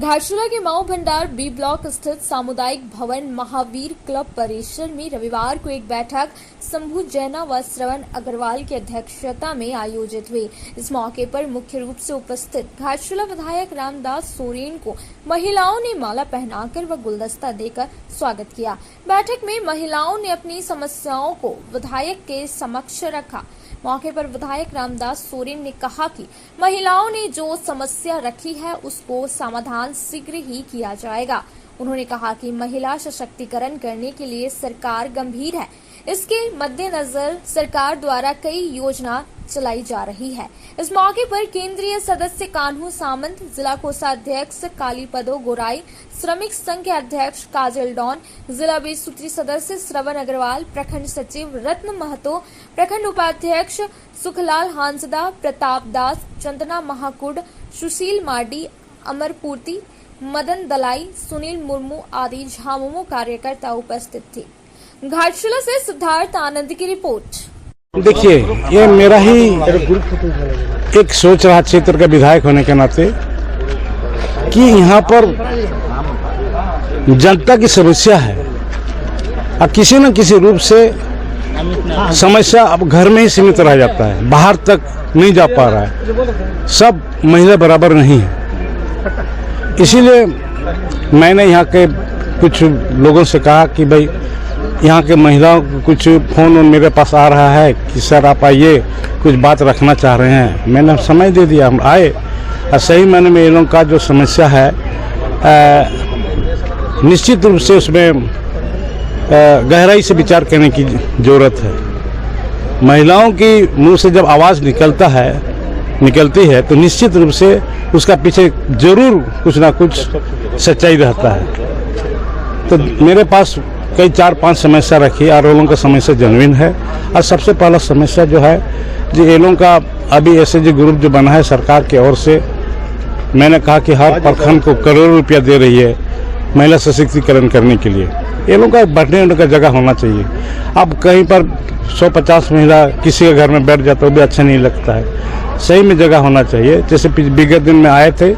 घाटशिला के माओ भंडार B block स्थित सामुदायिक भवन महावीर क्लब परिसर में रविवार को एक बैठक शंभू जैना व श्रवण अग्रवाल की अध्यक्षता में आयोजित हुई। इस मौके पर मुख्य रूप से उपस्थित घाटशिला विधायक रामदास सोरेन को महिलाओं ने माला पहनाकर व गुलदस्ता देकर स्वागत किया। बैठक में महिलाओं ने अपनी समस्याओं को विधायक के समक्ष रखा। मौके पर विधायक रामदास सोरेन ने कहा कि महिलाओं ने जो समस्या रखी है उसको समाधान शीघ्र ही किया जाएगा। उन्होंने कहा कि महिला सशक्तिकरण करने के लिए सरकार गंभीर है। इसके मद्देनजर सरकार द्वारा कई योजना चलाई जा रही है। इस मौके पर केंद्रीय सदस्य कान्हू सामंत, जिला कोषाध्यक्ष कालीपदो गोराई, श्रमिक संघ के अध्यक्ष काजल डॉन, जिला बीज सूत्री सदस्य श्रवण अग्रवाल, प्रखंड सचिव रत्न महतो, प्रखंड उपाध्यक्ष सुखलाल हांसदा, प्रताप दास, चंदना महाकुड, सुशील मार्डी, अमरपूर्ति, मदन दलाई, सुनील मुर्मू आदि झामुमो कार्यकर्ता उपस्थित थे। घाटशिला से सिद्धार्थ आनंद की रिपोर्ट। देखिए, ये मेरा ही एक सोच रहा क्षेत्र का विधायक होने के नाते कि यहाँ पर जनता की समस्या है और किसी न किसी रूप से समस्या अब घर में ही सीमित रह जाता है, बाहर तक नहीं जा पा रहा है। सब महिला बराबर नहीं है। इसीलिए मैंने यहाँ के कुछ लोगों से कहा कि भाई यहाँ के महिलाओं को कुछ फ़ोन मेरे पास आ रहा है कि सर आप आइए, कुछ बात रखना चाह रहे हैं। मैंने समय दे दिया, हम आए और सही मायने में इन लोगों का जो समस्या है निश्चित रूप से उसमें गहराई से विचार करने की ज़रूरत है। महिलाओं की मुंह से जब आवाज़ निकलती है तो निश्चित रूप से उसका पीछे जरूर कुछ ना कुछ सच्चाई रहता है। तो मेरे पास कई 4-5 समस्या रखी और ये लोगों का समस्या जेन्युइन है। और सबसे पहला समस्या जो है जो ये लोगों का अभी ऐसे जो ग्रुप जो बना है सरकार की ओर से, मैंने कहा कि हर प्रखंड को करोड़ों रुपया दे रही है महिला सशक्तिकरण करने के लिए। ये लोगों का बैठने का जगह होना चाहिए। अब कहीं पर 150 महिला किसी के घर में बैठ जाता है, वो भी अच्छा नहीं लगता है। सही में जगह होना चाहिए। जैसे विगत दिन में आए थे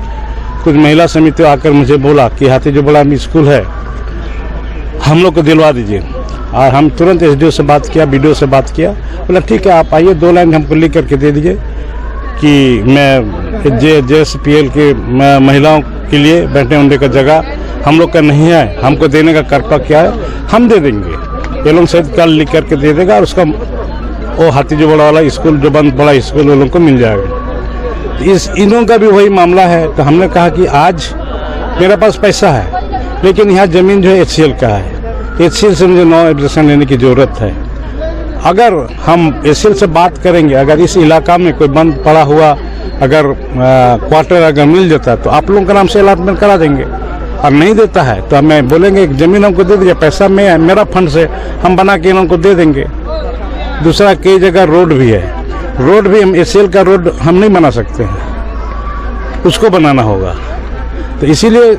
कुछ महिला समिति आकर मुझे बोला कि हाथी जो बड़ा स्कूल है हम लोग को दिलवा दीजिए। और हम तुरंत एसडीओ से बात किया, बीडीओ से बात किया, बोला ठीक है आप आइए, 2 लाइन हमको लिख करके दे दीजिए कि मैं JSPL के महिलाओं के लिए बैठने उठने का जगह हम लोग का नहीं है, हमको देने का कर्तव्य क्या है, हम दे देंगे। ये लोग शायद कल लिख करके दे देगा और उसका वो हाथी जो बड़ा वाला स्कूल जो बंद बड़ा स्कूल वो लोगों को मिल जाएगा। इन लोगों का भी वही मामला है। तो हमने कहा कि आज मेरे पास पैसा है लेकिन यहाँ ज़मीन जो है HCL का है। HCL से मुझे 9 एप्लीकेशन लेने की ज़रूरत है। अगर हम HCL से बात करेंगे, अगर इस इलाका में कोई बंद पड़ा हुआ अगर क्वार्टर अगर मिल जाता है तो आप लोगों का नाम से अलॉटमेंट करा देंगे। और नहीं देता है तो हमें बोलेंगे ज़मीन हमको दे दीजिए, पैसा में मेरा फंड से हम बना के इनको दे देंगे। दूसरा कई जगह रोड भी है, रोड भी हम HCL का रोड हम नहीं बना सकते हैं, उसको बनाना होगा। तो इसीलिए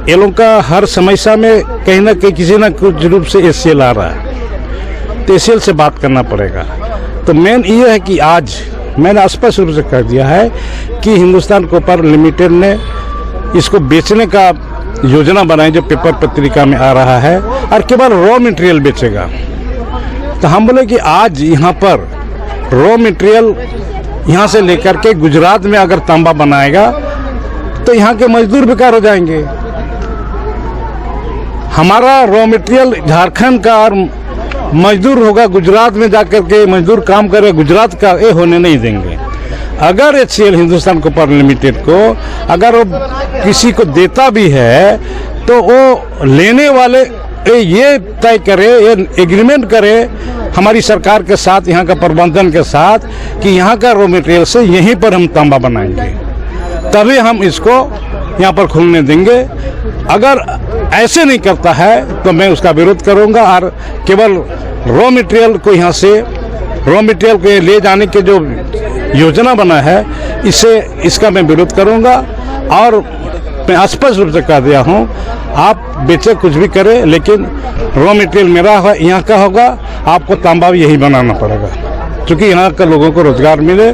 ये लोग का हर समस्या में कहीं ना कहीं किसी न कुछ रूप से HCL आ रहा है, तो HCL से बात करना पड़ेगा। तो मेन ये है कि आज मैंने स्पष्ट रूप से कह दिया है कि हिंदुस्तान कॉपर लिमिटेड ने इसको बेचने का योजना बनाई जो पेपर पत्रिका में आ रहा है और केवल रॉ मटेरियल बेचेगा। तो हम बोले कि आज यहाँ पर रॉ मटेरियल यहाँ से लेकर के गुजरात में अगर तांबा बनाएगा तो यहाँ के मजदूर बेकार हो जाएंगे। हमारा रॉ मटेरियल झारखंड का और मजदूर होगा गुजरात में जाकर के मजदूर काम करे गुजरात का, ये होने नहीं देंगे। अगर HCL हिंदुस्तान कॉपर लिमिटेड को अगर वो किसी को देता भी है तो वो लेने वाले ये तय करे, ये एग्रीमेंट करे हमारी सरकार के साथ, यहाँ का प्रबंधन के साथ कि यहाँ का रॉ मटेरियल से यहीं पर हम तांबा बनाएंगे, तभी हम इसको यहाँ पर खुलने देंगे। अगर ऐसे नहीं करता है तो मैं उसका विरोध करूँगा और केवल रॉ मटेरियल को यहाँ से रॉ मटेरियल को ले जाने के जो योजना बना है इसका मैं विरोध करूँगा। और मैं स्पष्ट रूप से कह दिया हूँ, आप बेचे कुछ भी करें लेकिन रॉ मटेरियल मेरा यहाँ का होगा, आपको तांबा भी यही बनाना पड़ेगा क्योंकि यहाँ के लोगों को रोजगार मिले।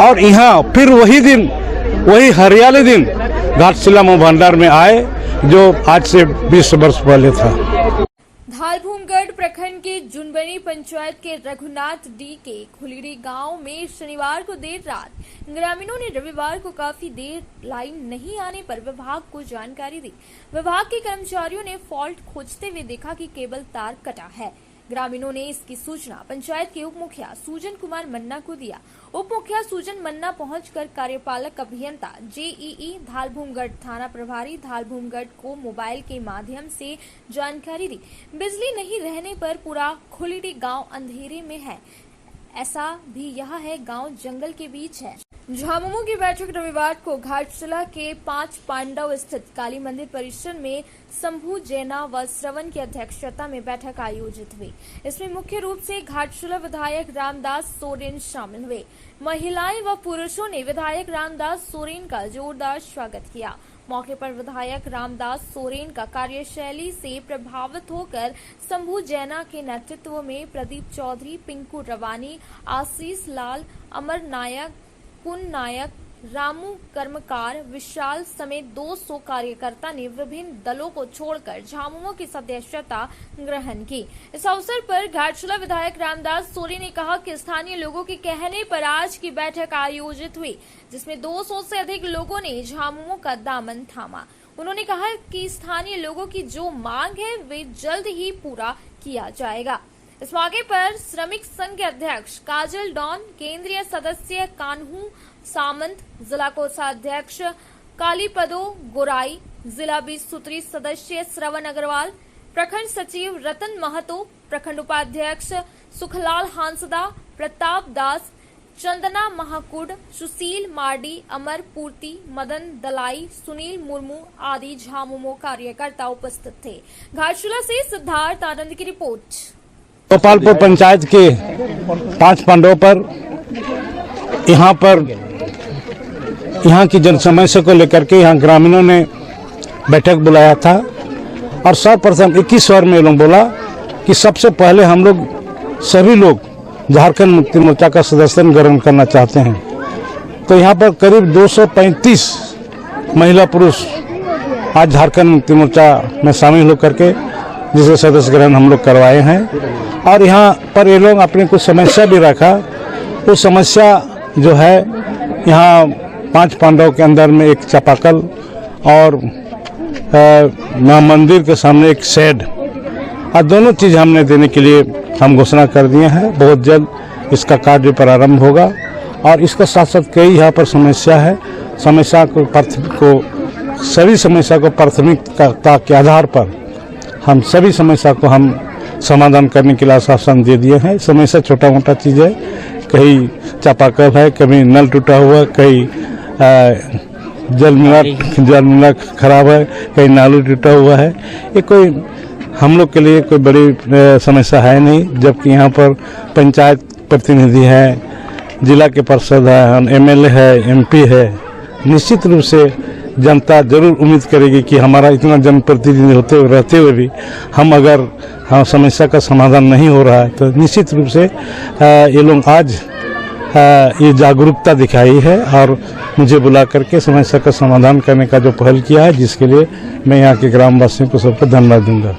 और यहाँ फिर वही दिन, वही हरियाली दिन घाटशिला मुंह भंडार में आए, जो आज से 20 वर्ष पहले था। धालभूमगढ़ प्रखंड के जुनबनी पंचायत के रघुनाथ डी के खुलीड़ी गांव में शनिवार को देर रात ग्रामीणों ने रविवार को काफी देर लाइन नहीं आने पर विभाग को जानकारी दी। विभाग के कर्मचारियों ने फॉल्ट खोजते हुए देखा कि केबल तार कटा है। ग्रामीणों ने इसकी सूचना पंचायत के उप मुखिया सूजन कुमार मन्ना को दिया। उप मुखिया सूजन मन्ना पहुंचकर कार्यपालक अभियंता जेईई धालभूमगढ़ थाना प्रभारी धालभूमगढ़ को मोबाइल के माध्यम से जानकारी दी। बिजली नहीं रहने पर पूरा खुलीड़ी गांव अंधेरे में है। ऐसा भी यह है गांव जंगल के बीच है। झामुमो की बैठक रविवार को घाटशिला के 5 पांडव स्थित काली मंदिर परिसर में शंभू जैना व श्रवण की अध्यक्षता में बैठक आयोजित हुई। इसमें मुख्य रूप से घाटशिला विधायक रामदास सोरेन शामिल हुए। महिलाएं व पुरुषों ने विधायक रामदास सोरेन का जोरदार स्वागत किया। मौके पर विधायक रामदास सोरेन का कार्यशैली से प्रभावित होकर शंभू जैना के नेतृत्व में प्रदीप चौधरी, पिंकू रवानी, आशीष लाल, अमर नायक, पुन नायक, रामू कर्मकार, विशाल समेत 200 कार्यकर्ता ने विभिन्न दलों को छोड़कर झामुमो की सदस्यता ग्रहण की। इस अवसर पर घाटशिला विधायक रामदास सोरेन ने कहा कि स्थानीय लोगों के कहने पर आज की बैठक आयोजित हुई, जिसमें 200 से अधिक लोगों ने झामुमो का दामन थामा। उन्होंने कहा कि स्थानीय लोगों की जो मांग है वे जल्द ही पूरा किया जाएगा। इस मौके पर श्रमिक संघ के अध्यक्ष काजल डॉन, केंद्रीय सदस्य कान्हू सामंत, जिला कोषाध्यक्ष कालीपदो गोराई, जिला 20 सूत्री सदस्य श्रवण अग्रवाल, प्रखंड सचिव रतन महतो, प्रखंड उपाध्यक्ष सुखलाल हांसदा, प्रताप दास, चंदना महाकुड, सुशील मार्डी, अमर पूर्ति, मदन दलाई, सुनील मुर्मू आदि झामुमो कार्यकर्ता उपस्थित थे। घाटशिला से सिद्धार्थ आनंद की रिपोर्ट। गोपालपुर पंचायत के 5 पांडवों पर यहाँ की जन समस्या को लेकर के यहाँ ग्रामीणों ने बैठक बुलाया था और सर्वप्रथम 21 स्वर में लोग बोला कि सबसे पहले हम लोग सभी लोग झारखंड मुक्ति मोर्चा का सदस्यत्व ग्रहण करना चाहते हैं। तो यहाँ पर करीब 235 महिला पुरुष आज झारखंड मुक्ति मोर्चा में शामिल होकर के जिसे सदस्य ग्रहण हम लोग करवाए हैं और यहाँ पर ये लोग अपनी कुछ समस्या भी रखा। वो समस्या जो है यहाँ 5 पांडव के अंदर में एक चापाकल और मंदिर के सामने एक शेड और दोनों चीज हमने देने के लिए हम घोषणा कर दिए हैं। बहुत जल्द इसका कार्य प्रारंभ होगा और इसके साथ साथ कई यहाँ पर समस्या है। सभी समस्या को प्राथमिकता के आधार पर हम सभी समस्या को हम समाधान करने के लिए आश्वासन दे दिए हैं। समस्या छोटा मोटा चीज़ है, कहीं चापाकल है, कभी नल टूटा हुआ, कहीं जल मिला खराब है, कहीं नालू टूटा हुआ है। ये कोई हम लोग के लिए कोई बड़ी समस्या है नहीं, जबकि यहाँ पर पंचायत प्रतिनिधि है, जिला के पार्षद है, एमएलए है, एमपी है। निश्चित रूप से जनता जरूर उम्मीद करेगी कि हमारा इतना जनप्रतिनिधि रहते हुए भी हम समस्या का समाधान नहीं हो रहा है, तो निश्चित रूप से ये लोग आज ये जागरूकता दिखाई है और मुझे बुला करके समस्या का समाधान करने का जो पहल किया है, जिसके लिए मैं यहाँ के ग्रामवासियों को सबको धन्यवाद दूंगा।